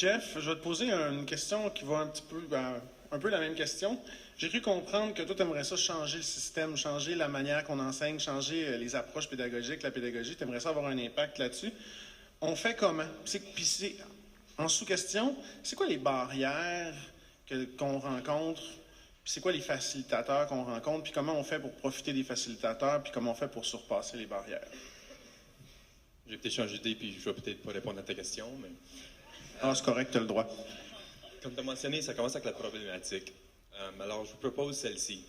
Jeff, je vais te poser une question qui va un peu la même question. J'ai cru comprendre que toi, tu aimerais ça changer le système, changer la manière qu'on enseigne, changer les approches pédagogiques, la pédagogie. Tu aimerais ça avoir un impact là-dessus. On fait comment? En sous-question, c'est quoi les barrières qu'on rencontre? Puis c'est quoi les facilitateurs qu'on rencontre? Puis comment on fait pour profiter des facilitateurs? Puis comment on fait pour surpasser les barrières? J'ai peut-être changé d'idée, puis je vais peut-être pas répondre à ta question, mais... Ah, c'est correct, tu as le droit. Comme tu as mentionné, ça commence avec la problématique. Alors, je vous propose celle-ci.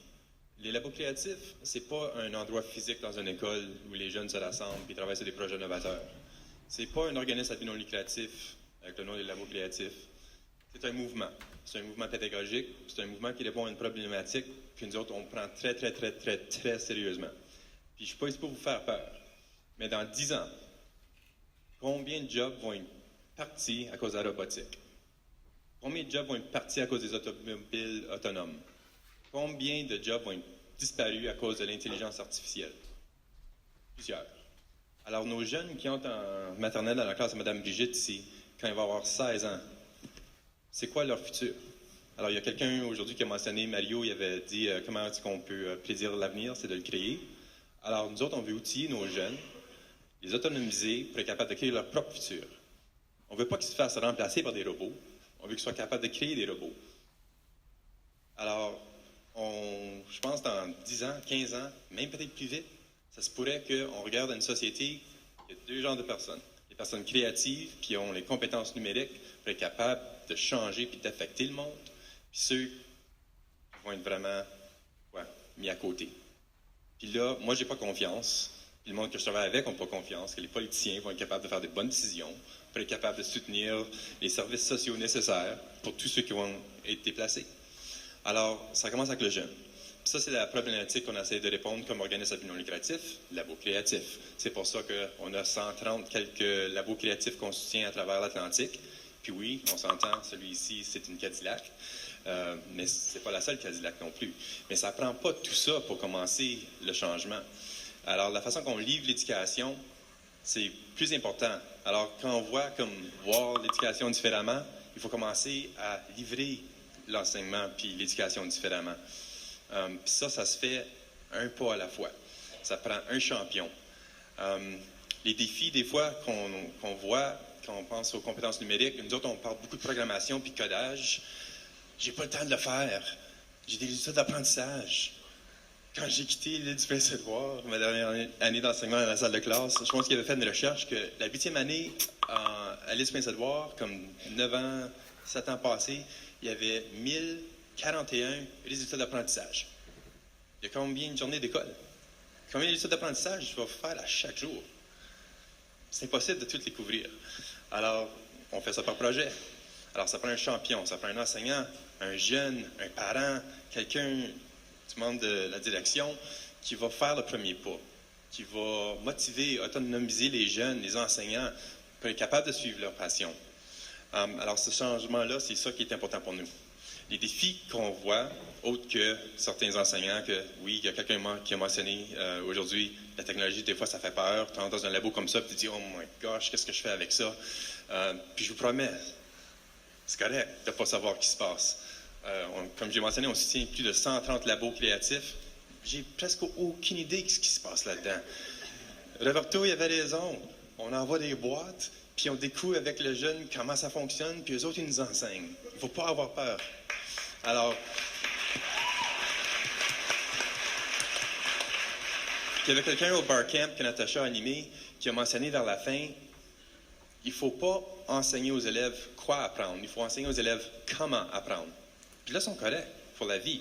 Les labos créatifs, c'est pas un endroit physique dans une école où les jeunes se rassemblent et travaillent sur des projets novateurs. C'est pas un organisme à but non lucratif avec le nom des labos créatifs. C'est un mouvement. C'est un mouvement pédagogique. C'est un mouvement qui répond à une problématique que nous autres, on prend très, très, très, très, très sérieusement. Puis je suis pas ici pour vous faire peur. Mais dans 10 ans, combien de jobs vont être partis à cause de la robotique? Combien de jobs vont être partis à cause des automobiles autonomes? Combien de jobs vont être disparus à cause de l'intelligence artificielle? Plusieurs. Alors, nos jeunes qui entrent en maternelle dans la classe de Mme Brigitte ici, quand ils vont avoir 16 ans, c'est quoi leur futur? Alors, il y a quelqu'un aujourd'hui qui a mentionné, Mario, il avait dit comment est-ce qu'on peut prédire l'avenir, c'est de le créer. Alors, nous autres, on veut outiller nos jeunes, les autonomiser pour être capables de créer leur propre futur. On ne veut pas qu'ils se fassent remplacer par des robots. On veut qu'ils soient capables de créer des robots. Alors, je pense dans 10 ans, 15 ans, même peut-être plus vite, ça se pourrait qu'on regarde une société, il y a deux genres de personnes. Les personnes créatives qui ont les compétences numériques pour être capables de changer puis d'affecter le monde, puis ceux qui vont être vraiment mis à côté. Puis là, moi, j'ai pas confiance. Puis le monde que je travaille avec n'a pas confiance que les politiciens vont être capables de faire des bonnes décisions, pour être capables de soutenir les services sociaux nécessaires pour tous ceux qui vont être déplacés. Alors, ça commence avec le jeune. Puis ça, c'est la problématique qu'on essaie de répondre comme organisme à but non lucratif, labo créatif. C'est pour ça qu'on a 130 quelques labos créatifs qu'on soutient à travers l'Atlantique. Puis oui, on s'entend, celui-ci, c'est une Cadillac, mais c'est pas la seule Cadillac non plus. Mais ça prend pas tout ça pour commencer le changement. Alors, la façon qu'on livre l'éducation, c'est plus important. Alors, quand on voit voir l'éducation différemment, il faut commencer à livrer l'enseignement puis l'éducation différemment. Puis ça se fait un pas à la fois. Ça prend un champion. Les défis, des fois, qu'on voit quand on pense aux compétences numériques, nous autres, on parle beaucoup de programmation puis de codage. J'ai pas le temps de le faire. J'ai des résultats d'apprentissage. Quand j'ai quitté l'île du Prince-Édouard, ma dernière année d'enseignement dans la salle de classe, je pense qu'il avait fait une recherche que la 8e année à l'île du Prince-Édouard, comme 9 ans, 7 ans passés, il y avait 1041 résultats d'apprentissage. Il y a combien de journées d'école? Combien de résultats d'apprentissage je vais faire à chaque jour? C'est impossible de tout les couvrir. Alors, on fait ça par projet. Alors, ça prend un champion, ça prend un enseignant, un jeune, un parent, quelqu'un du membre de la direction qui va faire le premier pas, qui va motiver, autonomiser les jeunes, les enseignants, pour être capables de suivre leur passion. Alors, ce changement-là, c'est ça qui est important pour nous. Les défis qu'on voit, autres que certains enseignants, que oui, il y a quelqu'un qui a mentionné aujourd'hui, la technologie, des fois, ça fait peur. Tu entres dans un labo comme ça, puis tu te dis, oh my gosh, qu'est-ce que je fais avec ça? Puis je vous promets, c'est correct de ne pas savoir ce qui se passe. Comme j'ai mentionné, on soutient plus de 130 labos créatifs. J'ai presque aucune idée de ce qui se passe là-dedans. Roberto, il avait raison. On envoie des boîtes, puis on découvre avec le jeune comment ça fonctionne, puis eux autres, ils nous enseignent. Il ne faut pas avoir peur. Alors, il y avait quelqu'un au barcamp que Natacha a animé qui a mentionné vers la fin, il ne faut pas enseigner aux élèves quoi apprendre, il faut enseigner aux élèves comment apprendre. Puis là, ils sont corrects pour la vie.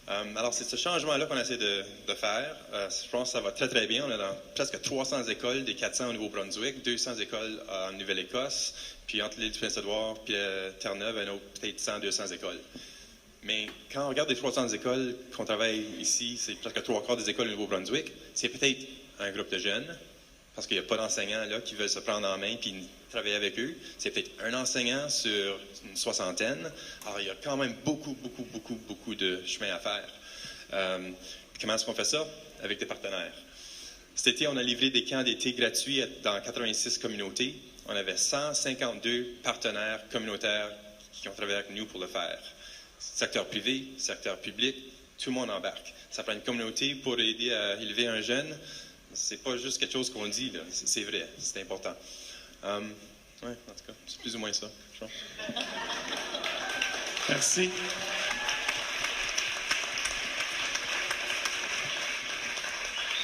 Alors, c'est ce changement-là qu'on essaie de faire. Je pense que ça va très, très bien. On est dans presque 300 écoles, des 400 au Nouveau-Brunswick, 200 écoles en Nouvelle-Écosse, puis entre l'île du Prince-Édouard et Terre-Neuve, un autre peut-être 100, 200 écoles. Mais quand on regarde les 300 écoles qu'on travaille ici, c'est presque 3/4 des écoles au Nouveau-Brunswick, c'est peut-être un groupe de jeunes, parce qu'il n'y a pas d'enseignants là qui veulent se prendre en main puis travailler avec eux. C'est peut-être un enseignant sur une 60aine. Alors, il y a quand même beaucoup de chemin à faire. Comment est-ce qu'on fait ça? Avec des partenaires. Cet été, on a livré des camps d'été gratuits dans 86 communautés. on avait 152 partenaires communautaires qui ont travaillé avec nous pour le faire. Secteur privé, secteur public, tout le monde embarque. Ça prend une communauté pour aider à élever un jeune. C'est pas juste quelque chose qu'on dit, là. C'est vrai, c'est important. Ouais, en tout cas, c'est plus ou moins ça. Merci.